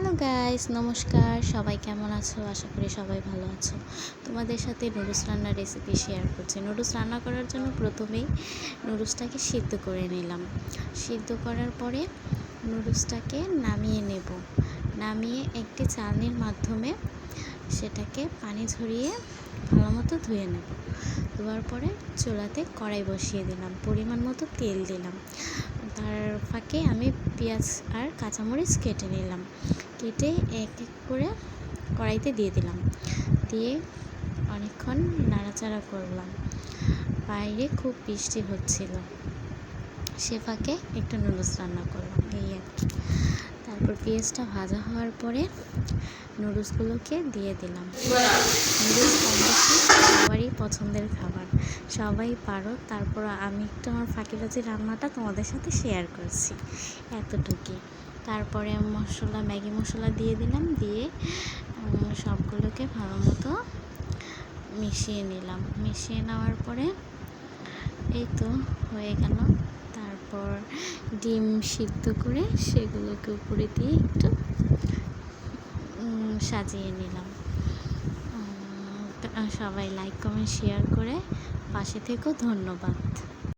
Hello guys, নমস্কার। সবাই কেমন আছো? আশা করি সবাই ভালো আছো। তোমাদের সাথে নুডলস রান্নার রেসিপি শেয়ার করছি। নুডলস রান্না করার জন্য প্রথমেই নুডলসটাকে সিদ্ধ করে নিলাম। সিদ্ধ করার পরে নুডলসটাকে নামিয়ে নেব। নামিয়ে একটি চালনির মাধ্যমে সেটাকে পানি ঝরিয়ে ভালো মতো ধুয়ে নেব। ধোয়ার পরে চুলাতে কড়াই বসিয়ে দিলাম, পরিমাণ মতো তেল দিলাম। তার ফাঁকে আমি পেঁয়াজ আর কাঁচামরিচ কেটে নিলাম। কেটে এক এক করে কড়াইতে দিয়ে দিলাম। দিয়ে অনেকক্ষণ নাড়াচাড়া করলাম। বাইরে খুব বৃষ্টি হচ্ছিল, সে ফাঁকে একটু নুডলস রান্না করলাম, এই আর কি। তারপর পেঁয়াজটা ভাজা হওয়ার পরে নুডলসগুলোকে দিয়ে দিলাম। নুডলস কম বেশি সবারই পছন্দের খাবার, সবাই পারো। তারপর আমি একটু আমার ফাঁকিবাজি রান্নাটা তোমাদের সাথে শেয়ার করছি, এতটুকুই। তারপরে মশলা, ম্যাগি মশলা দিয়ে দিলাম। দিয়ে সবগুলোকে ভালো মতো মিশিয়ে নিলাম। মিশিয়ে নেওয়ার পরে এই তো হয়ে গেল। তারপর ডিম সিদ্ধ করে সেগুলোকে উপরে দিয়ে একটু সাজিয়ে নিলাম। সবাই লাইক কমেন্ট শেয়ার করে পাশে থেকেও ধন্যবাদ।